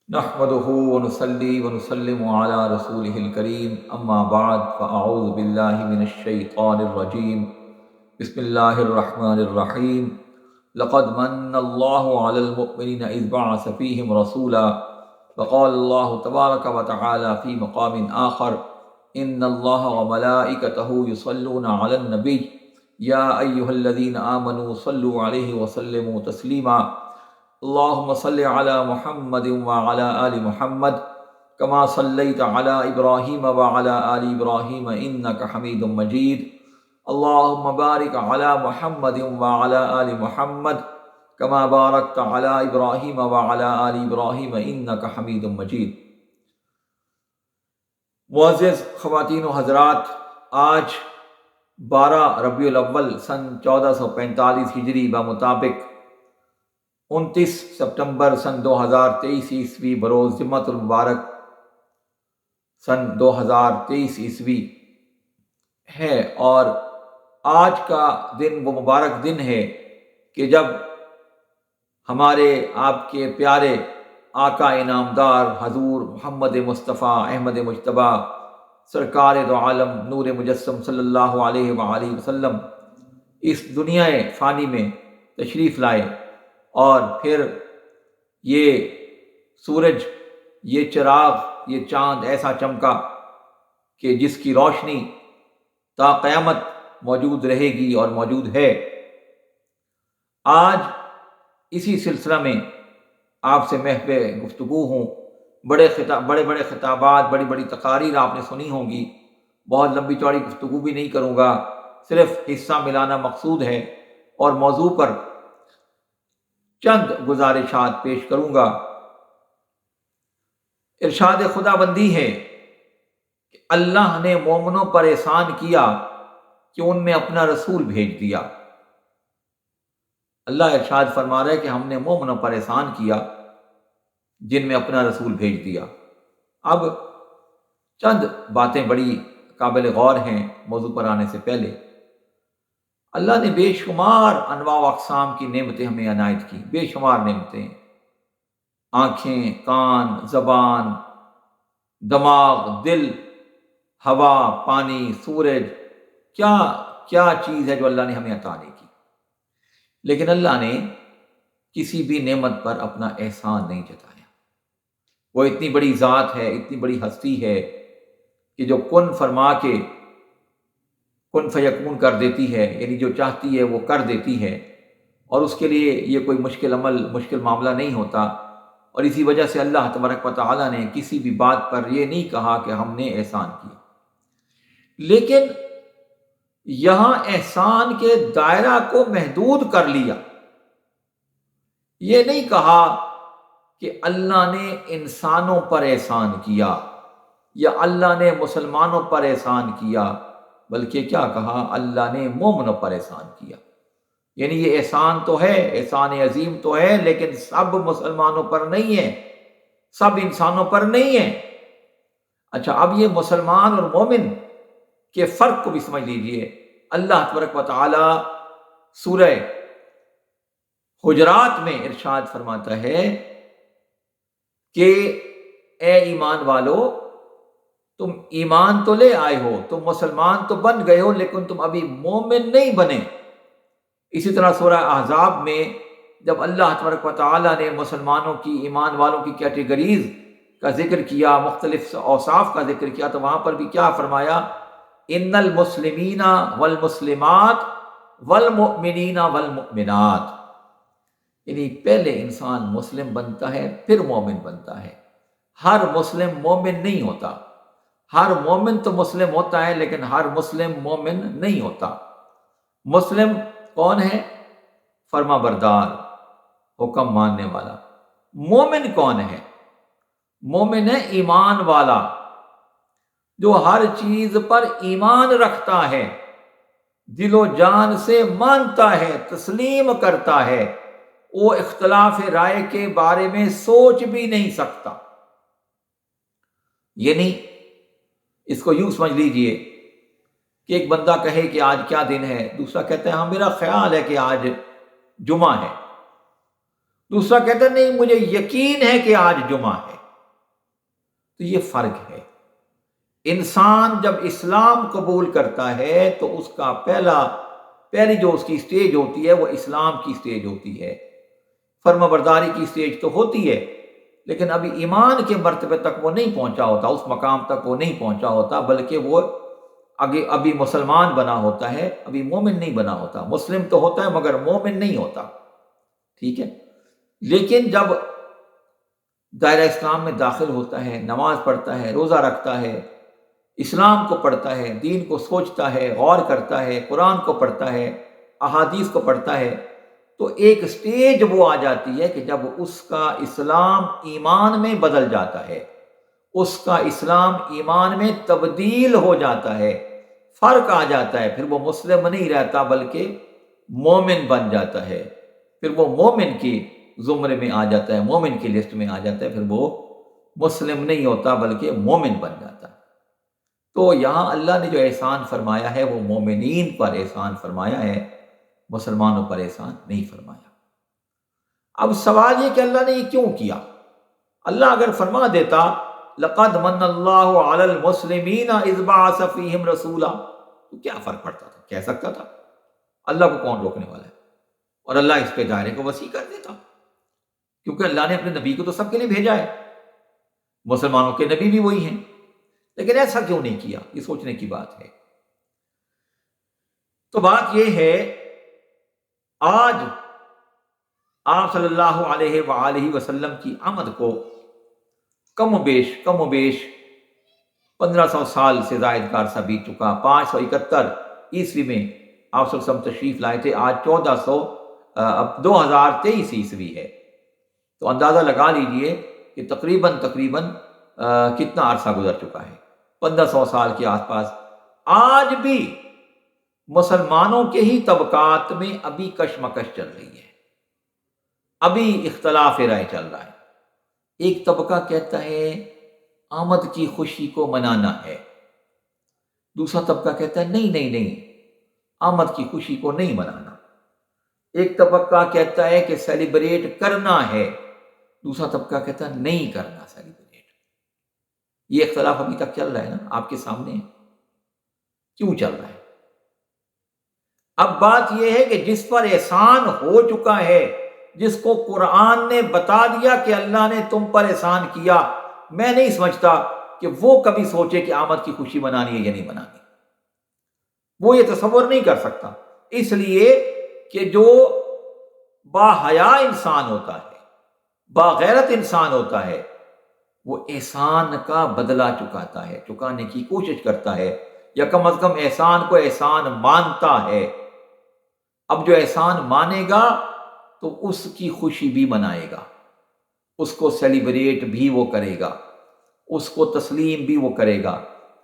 نحمده ونصلي ونسلم على رسوله الكريم اما بعد فاعوذ بالله من الشيطان الرجيم بسم الله الرحمن الرحيم لقد من الله على المؤمنين اذ بعث فيهم رسولا وقال الله تبارك وتعالى في مقام آخر ان الله وملائكته يصلون على النبي يا ايها الذين آمنوا صلوا عليه وسلموا تسليما اللهم صل على محمد وعلى آل محمد كما صليت على إبراهيم وعلى آل إبراهيم إنك حميد مجيد اللهم بارك على محمد وعلى آل محمد كما باركت على إبراهيم وعلى آل إبراهيم إنك حميد مجيد۔ معزز خواتین و حضرات، آج 12 ربیع الاول سن 1445 ہجری بمطابق 29 سپتمبر سن 2023 عیسوی بروز جمعۃ المبارک سن 2023 عیسوی ہے، اور آج کا دن وہ مبارک دن ہے کہ جب ہمارے آپ کے پیارے آقا انعامدار حضور محمد مصطفیٰ احمد مجتبیٰ سرکار دو عالم نور مجسم صلی اللہ علیہ وآلہ وسلم اس دنیا فانی میں تشریف لائے، اور پھر یہ سورج، یہ چراغ، یہ چاند ایسا چمکا کہ جس کی روشنی تا قیامت موجود رہے گی اور موجود ہے۔ آج اسی سلسلہ میں آپ سے محو گفتگو ہوں۔ بڑے بڑے خطابات، بڑی بڑی تقاریر آپ نے سنی ہوں گی، بہت لمبی چوڑی گفتگو بھی نہیں کروں گا، صرف حصہ ملانا مقصود ہے، اور موضوع پر چند گزارشات پیش کروں گا۔ ارشاد خدا بندی ہے کہ اللہ نے مومنوں پر احسان کیا کہ ان میں اپنا رسول بھیج دیا۔ اللہ ارشاد فرما رہا ہے کہ ہم نے مومنوں پر احسان کیا جن میں اپنا رسول بھیج دیا۔ اب چند باتیں بڑی قابل غور ہیں موضوع پر آنے سے پہلے۔ اللہ نے بے شمار انواع و اقسام کی نعمتیں ہمیں عنایت کی، بے شمار نعمتیں، آنکھیں، کان، زبان، دماغ، دل، ہوا، پانی، سورج، کیا کیا چیز ہے جو اللہ نے ہمیں عطا نہیں کی۔ لیکن اللہ نے کسی بھی نعمت پر اپنا احسان نہیں جتایا۔ وہ اتنی بڑی ذات ہے، اتنی بڑی ہستی ہے کہ جو کن فرما کے کن فیکون کر دیتی ہے، یعنی جو چاہتی ہے وہ کر دیتی ہے، اور اس کے لیے یہ کوئی مشکل عمل، مشکل معاملہ نہیں ہوتا۔ اور اسی وجہ سے اللہ تبارک و تعالیٰ نے کسی بھی بات پر یہ نہیں کہا کہ ہم نے احسان کیا، لیکن یہاں احسان کے دائرہ کو محدود کر لیا۔ یہ نہیں کہا کہ اللہ نے انسانوں پر احسان کیا یا اللہ نے مسلمانوں پر احسان کیا، بلکہ کیا کہا؟ اللہ نے مومنوں پر احسان کیا۔ یعنی یہ احسان تو ہے، احسان عظیم تو ہے، لیکن سب مسلمانوں پر نہیں ہے، سب انسانوں پر نہیں ہے۔ اچھا، اب یہ مسلمان اور مومن کے فرق کو بھی سمجھ لیجئے۔ اللہ تبارک و تعالی سورہ حجرات میں ارشاد فرماتا ہے کہ اے ایمان والو، تم ایمان تو لے آئے ہو، تم مسلمان تو بن گئے ہو، لیکن تم ابھی مومن نہیں بنے۔ اسی طرح سورہ احزاب میں جب اللہ تبارک و تعالیٰ نے مسلمانوں کی، ایمان والوں کی کیٹیگریز کا ذکر کیا، مختلف اوصاف کا ذکر کیا، تو وہاں پر بھی کیا فرمایا؟ ان المسلمین والمسلمات والمؤمنین والمؤمنات، یعنی پہلے انسان مسلم بنتا ہے پھر مومن بنتا ہے۔ ہر مسلم مومن نہیں ہوتا، ہر مومن تو مسلم ہوتا ہے لیکن ہر مسلم مومن نہیں ہوتا۔ مسلم کون ہے؟ فرما بردار، حکم ماننے والا۔ مومن کون ہے؟ مومن ہے ایمان والا، جو ہر چیز پر ایمان رکھتا ہے، دل و جان سے مانتا ہے، تسلیم کرتا ہے، وہ اختلاف رائے کے بارے میں سوچ بھی نہیں سکتا۔ یعنی اس کو یوں سمجھ لیجئے کہ ایک بندہ کہے کہ آج کیا دن ہے، دوسرا کہتا ہے ہاں میرا خیال ہے کہ آج جمعہ ہے، دوسرا کہتا ہے نہیں مجھے یقین ہے کہ آج جمعہ ہے۔ تو یہ فرق ہے۔ انسان جب اسلام قبول کرتا ہے تو اس کا پہلی جو اس کی سٹیج ہوتی ہے وہ اسلام کی سٹیج ہوتی ہے، فرما برداری کی سٹیج تو ہوتی ہے، لیکن ابھی ایمان کے مرتبے تک وہ نہیں پہنچا ہوتا، اس مقام تک وہ نہیں پہنچا ہوتا، بلکہ وہ ابھی مسلمان بنا ہوتا ہے، ابھی مومن نہیں بنا ہوتا۔ مسلم تو ہوتا ہے مگر مومن نہیں ہوتا، ٹھیک ہے۔ لیکن جب دائرہ اسلام میں داخل ہوتا ہے، نماز پڑھتا ہے، روزہ رکھتا ہے، اسلام کو پڑھتا ہے، دین کو سوچتا ہے، غور کرتا ہے، قرآن کو پڑھتا ہے، احادیث کو پڑھتا ہے، تو ایک سٹیج وہ آ جاتی ہے کہ جب اس کا اسلام ایمان میں بدل جاتا ہے، اس کا اسلام ایمان میں تبدیل ہو جاتا ہے، فرق آ جاتا ہے، پھر وہ مسلم نہیں رہتا بلکہ مومن بن جاتا ہے، پھر وہ مومن کی زمرے میں آ جاتا ہے، مومن کی لسٹ میں آ جاتا ہے، پھر وہ مسلم نہیں ہوتا بلکہ مومن بن جاتا ہے۔ تو یہاں اللہ نے جو احسان فرمایا ہے وہ مومنین پر احسان فرمایا ہے، مسلمانوں پر احسان نہیں فرمایا۔ اب سوال یہ کہ اللہ نے یہ کیوں کیا؟ اللہ اگر فرما دیتا لقد من اللہ علی المسلمین اذ بعث فیہم رسولا، تو کیا فرق پڑتا تھا؟ کہہ سکتا تھا، اللہ کو کون روکنے والا ہے؟ اور اللہ اس پہ دائرے کو وسیع کر دیتا، کیونکہ اللہ نے اپنے نبی کو تو سب کے لیے بھیجا ہے، مسلمانوں کے نبی بھی وہی ہیں، لیکن ایسا کیوں نہیں کیا؟ یہ سوچنے کی بات ہے۔ تو بات یہ ہے، آج آپ صلی اللہ علیہ وآلہ وسلم کی آمد کو کم و بیش 1500 سال سے زائد کا عرصہ بیت چکا۔ 571 عیسوی میں آپ صلی اللہ علیہ وسلم تشریف لائے تھے، آج 2023 عیسوی ہے، تو اندازہ لگا لیجئے کہ تقریباً کتنا عرصہ گزر چکا ہے، 1500 سال کے آس پاس۔ آج بھی مسلمانوں کے ہی طبقات میں ابھی کشمکش چل رہی ہے، ابھی اختلاف رائے چل رہا ہے۔ ایک طبقہ کہتا ہے آمد کی خوشی کو منانا ہے، دوسرا طبقہ کہتا ہے نہیں، آمد کی خوشی کو نہیں منانا۔ ایک طبقہ کہتا ہے کہ سیلیبریٹ کرنا ہے، دوسرا طبقہ کہتا ہے نہیں کرنا سیلیبریٹ۔ یہ اختلاف ابھی تک چل رہا ہے نا، آپ کے سامنے ہے۔ کیوں چل رہا ہے؟ اب بات یہ ہے کہ جس پر احسان ہو چکا ہے، جس کو قرآن نے بتا دیا کہ اللہ نے تم پر احسان کیا، میں نہیں سمجھتا کہ وہ کبھی سوچے کہ آمد کی خوشی منانی ہے یا نہیں منانی، وہ یہ تصور نہیں کر سکتا، اس لیے کہ جو باحیا انسان ہوتا ہے، باغیرت انسان ہوتا ہے، وہ احسان کا بدلہ چکانے کی کوشش کرتا ہے، یا کم از کم احسان کو احسان مانتا ہے۔ اب جو احسان مانے گا تو اس کی خوشی بھی منائے گا، اس کو سیلیبریٹ بھی وہ کرے گا، اس کو تسلیم بھی وہ کرے گا۔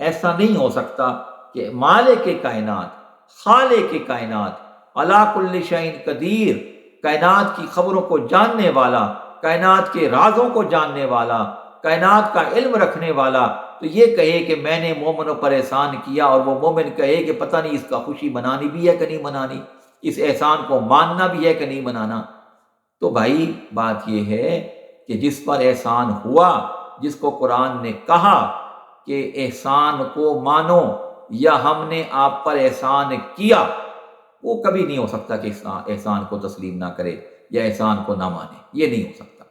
ایسا نہیں ہو سکتا کہ مالک کائنات، خالق کائنات، علی کل شیء قدیر، کائنات کی خبروں کو جاننے والا، کائنات کے رازوں کو جاننے والا، کائنات کا علم رکھنے والا، تو یہ کہے کہ میں نے مومنوں پر احسان کیا، اور وہ مومن کہے کہ پتہ نہیں اس کا خوشی منانی بھی ہے کہ نہیں منانی، اس احسان کو ماننا بھی ہے کہ نہیں منانا۔ تو بھائی بات یہ ہے کہ جس پر احسان ہوا، جس کو قرآن نے کہا کہ احسان کو مانو یا ہم نے آپ پر احسان کیا، وہ کبھی نہیں ہو سکتا کہ احسان کو تسلیم نہ کرے یا احسان کو نہ مانے، یہ نہیں ہو سکتا۔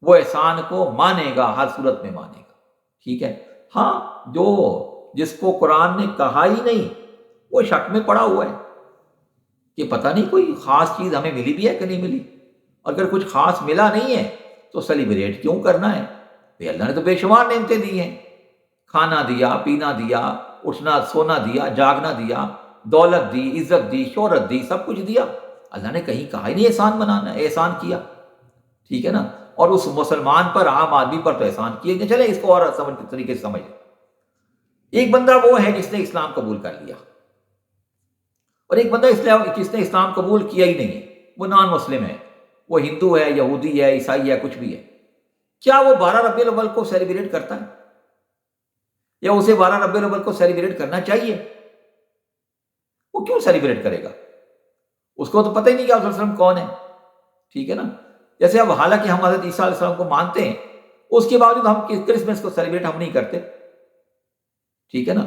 وہ احسان کو مانے گا، ہر صورت میں مانے گا، ٹھیک ہے۔ ہاں، جس کو قرآن نے کہا ہی نہیں، وہ شک میں پڑا ہوا ہے کہ پتہ نہیں کوئی خاص چیز ہمیں ملی بھی ہے کہ نہیں ملی۔ اگر کچھ خاص ملا نہیں ہے تو سیلیبریٹ کیوں کرنا ہے؟ اللہ نے تو بے شمار نعمتیں دی ہیں، کھانا دیا، پینا دیا، اٹھنا سونا دیا، جاگنا دیا، دولت دی، عزت دی، شہرت دی، سب کچھ دیا۔ اللہ نے کہیں کہا ہی نہیں احسان منانا، احسان کیا، ٹھیک ہے نا۔ اور اس مسلمان پر، عام آدمی پر تو احسان کیے گئے۔ چلے اس کو اور طریقے سے سمجھ لیں۔ ایک بندہ وہ ہے جس نے اسلام قبول کر لیا، اور ایک بندہ جس نے اسلام قبول کیا ہی نہیں ہے، وہ نان مسلم ہے، وہ ہندو ہے، یہودی ہے، عیسائی ہے، کچھ بھی ہے۔ کیا وہ 12 ربیع الاول کو سیلیبریٹ کرتا ہے؟ یا اسے 12 ربیع الاول کو سیلیبریٹ کرنا چاہیے؟ وہ کیوں سیلیبریٹ کرے گا؟ اس کو تو پتہ ہی نہیں کہ آپ صلی اللہ علیہ وسلم کون ہے، ٹھیک ہے نا۔ جیسے اب حالانکہ ہم حضرت عیسیٰ علیہ السلام کو مانتے ہیں، اس کے باوجود ہم کرسمس کو سیلیبریٹ ہم نہیں کرتے، ٹھیک ہے نا؟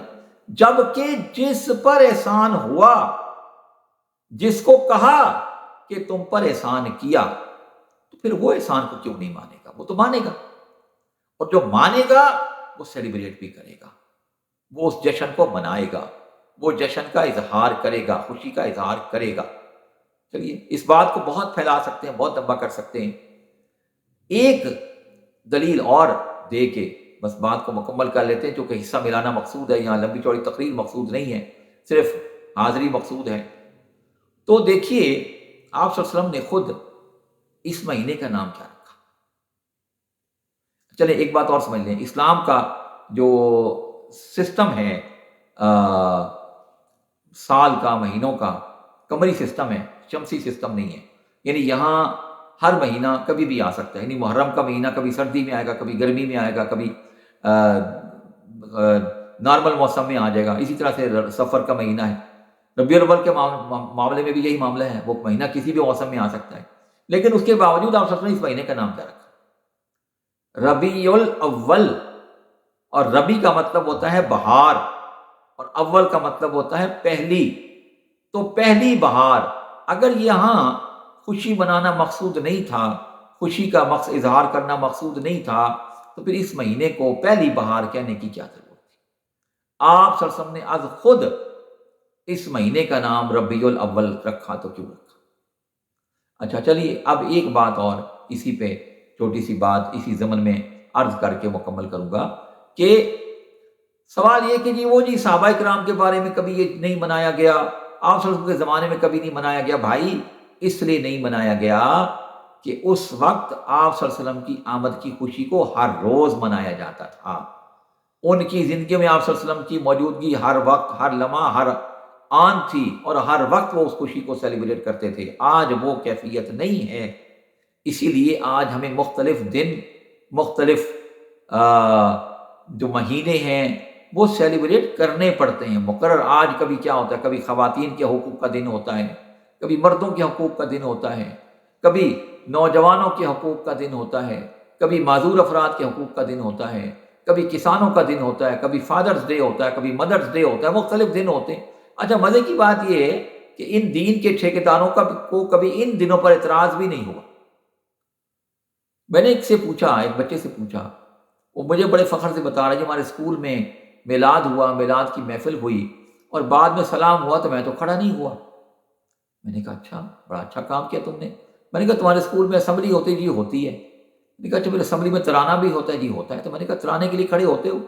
جبکہ جس پر احسان ہوا، جس کو کہا کہ تم پر احسان کیا، تو پھر وہ احسان کو کیوں نہیں مانے گا؟ وہ تو مانے گا، اور جو مانے گا وہ سیلیبریٹ بھی کرے گا، وہ اس جشن کو منائے گا، وہ جشن کا اظہار کرے گا، خوشی کا اظہار کرے گا۔ چلیے اس بات کو بہت پھیلا سکتے ہیں، بہت لمبا کر سکتے ہیں۔ ایک دلیل اور دے کے بس بات کو مکمل کر لیتے ہیں، چونکہ حصہ ملانا مقصود ہے، یہاں لمبی چوڑی تقریر مقصود نہیں ہے، صرف حاضری مقصود ہے۔ تو دیکھیے آپ صلی اللہ علیہ وسلم نے خود اس مہینے کا نام کیا رکھا؟ چلے ایک بات اور سمجھ لیں، اسلام کا جو سسٹم ہے سال کا، مہینوں کا، قمری سسٹم ہے، شمسی سسٹم نہیں ہے۔ یعنی یہاں ہر مہینہ کبھی بھی آ سکتا ہے، یعنی محرم کا مہینہ کبھی سردی میں آئے گا، کبھی گرمی میں آئے گا، کبھی نارمل موسم میں آ جائے گا۔ اسی طرح سے سفر کا مہینہ ہے، ربیع الاول کے معاملے میں بھی یہی معاملہ ہے، وہ مہینہ کسی بھی موسم میں آ سکتا ہے۔ لیکن اس کے باوجود آپ سب نے اس مہینے کا نام کیا رکھا؟ ربیع الاول، اور ربی کا مطلب ہوتا ہے بہار، اور اول کا مطلب ہوتا ہے پہلی، تو پہلی بہار۔ اگر یہاں خوشی منانا مقصود نہیں تھا، خوشی کا اظہار کرنا مقصود نہیں تھا، تو پھر اس مہینے کو پہلی بہار کہنے کی کیا ضرورت تھی؟ آپ صلی اللہ علیہ وسلم نے از خود اس مہینے کا نام ربیع الاول رکھا، تو کیوں رکھا؟ اچھا چلیے اب ایک بات اور اسی پہ چھوٹی سی بات اسی ضمن میں عرض کر کے مکمل کروں گا کہ سوال یہ کہ جی وہ جی صحابہ کرام کے بارے میں کبھی یہ نہیں منایا گیا، آپ صلی اللہ علیہ وسلم کے زمانے میں کبھی نہیں منایا گیا۔ بھائی اس لیے نہیں منایا گیا کہ اس وقت آپ صلی اللہ علیہ وسلم کی آمد کی خوشی کو ہر روز منایا جاتا تھا، ان کی زندگی میں آپ صلی اللہ علیہ وسلم کی موجودگی ہر وقت، ہر لمحہ، ہر آن تھی، اور ہر وقت وہ اس خوشی کو سیلیبریٹ کرتے تھے۔ آج وہ کیفیت نہیں ہے، اسی لیے آج ہمیں مختلف دن، مختلف جو مہینے ہیں وہ سیلیبریٹ کرنے پڑتے ہیں مقرر۔ آج کبھی کیا ہوتا ہے، کبھی خواتین کے حقوق کا دن ہوتا ہے، کبھی مردوں کے حقوق کا دن ہوتا ہے، کبھی نوجوانوں کے حقوق کا دن ہوتا ہے، کبھی معذور افراد کے حقوق کا دن ہوتا ہے، کبھی کسانوں کا دن ہوتا ہے، کبھی فادرز ڈے ہوتا ہے، کبھی مدرز ڈے ہوتا ہے، مختلف دن ہوتے ہیں۔ اچھا مزے کی بات یہ ہے کہ ان دین کے ٹھیکیداروں کو کبھی ان دنوں پر اعتراض بھی نہیں ہوا۔ میں نے ایک بچے سے پوچھا، وہ مجھے بڑے فخر سے بتا رہا ہے کہ ہمارے اسکول میں میلاد ہوا، میلاد کی محفل ہوئی، اور بعد میں سلام ہوا تو میں تو کھڑا نہیں ہوا۔ میں نے کہا اچھا، بڑا اچھا کام کیا تم نے۔ میں نے کہا تمہارے اسکول میں اسمبلی ہوتی؟ جی ہوتی ہے۔ میں نے کہا اچھا پھر اسمبلی میں ترانہ بھی ہوتا ہے؟ جی ہوتا ہے۔ تو میں نے کہا ترانے کے لیے کھڑے ہوتے ہو؟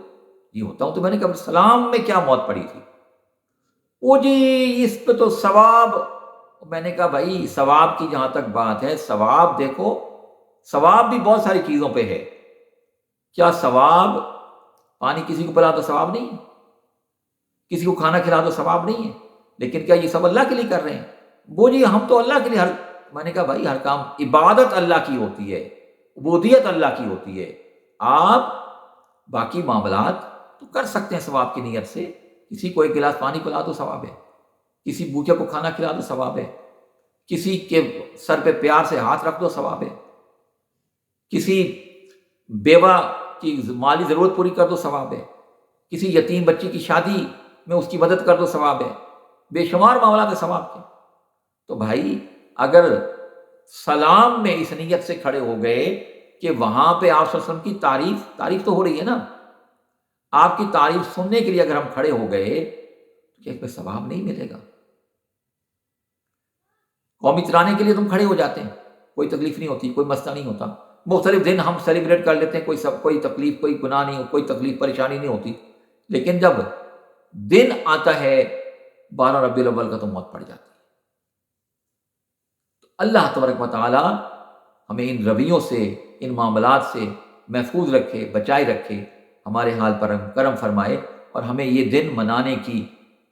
جی ہوتا ہوں۔ تو میں نے کہا سلام میں کیا موت پڑی تھی؟ وہ جی اس پہ تو ثواب۔ میں نے کہا بھائی ثواب کی جہاں تک بات ہے، ثواب دیکھو، ثواب بھی بہت ساری چیزوں پہ ہے۔ کیا ثواب پانی کسی کو پلا تو ثواب نہیں ہے، کسی کو کھانا کھلا تو ثواب نہیں ہے، لیکن کیا یہ سب اللہ کے لیے کر رہے ہیں؟ وہ جی ہم تو اللہ کے لیے میں نے کہا بھائی ہر کام، عبادت اللہ کی ہوتی ہے، عبودیت اللہ کی ہوتی ہے، آپ باقی معاملات تو کر سکتے ہیں ثواب کی نیت سے۔ کسی کو ایک گلاس پانی پلا تو ثواب ہے، کسی بھوکے کو کھانا کھلا تو ثواب ہے، کسی کے سر پہ پیار سے ہاتھ رکھ دو ثواب ہے، کسی بیوہ کی مالی ضرورت پوری کر دو ثواب ہے، کسی یتیم بچی کی شادی میں اس کی مدد کر دو ثواب ہے، بے شمار معاملات ہے ثواب کے۔ تو بھائی اگر سلام میں اس نیت سے کھڑے ہو گئے کہ وہاں پہ آپ صلی اللہ علیہ وسلم کی تعریف تو ہو رہی ہے نا، آپ کی تعریف سننے کے لیے اگر ہم کھڑے ہو گئے تو کیا اس پہ ثواب نہیں ملے گا؟ قومی ترانے کے لیے تم کھڑے ہو جاتے ہیں، کوئی تکلیف نہیں ہوتی، کوئی مسئلہ نہیں ہوتا، مختلف دن ہم سیلیبریٹ کر لیتے ہیں، کوئی تکلیف، کوئی گناہ نہیں، کوئی تکلیف پریشانی نہیں ہوتی۔ لیکن جب دن آتا ہے 12 ربیع الاول کا تو موت پڑ جاتی ہے۔ تو اللہ تبارک و تعالی ہمیں ان رویوں سے، ان معاملات سے محفوظ رکھے، بچائے رکھے، ہمارے حال پر کرم فرمائے، اور ہمیں یہ دن منانے کی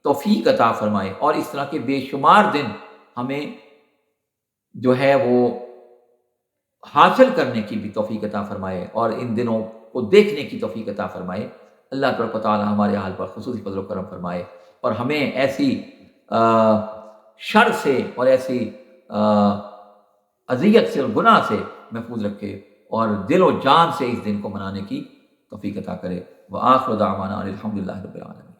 توفیق عطا فرمائے، اور اس طرح کے بے شمار دن ہمیں جو ہے وہ حاصل کرنے کی بھی توفیق عطا فرمائے، اور ان دنوں کو دیکھنے کی توفیق عطا فرمائے۔ اللہ تبارک و تعالی ہمارے حال پر خصوصی فضل و کرم فرمائے، اور ہمیں ایسی شر سے اور ایسی اذیت سے اور گناہ سے محفوظ رکھے اور دل و جان سے اس دن کو منانے کی توفیق عطا کرے۔ وآخر دعوانا الحمدللہ رب العالمین۔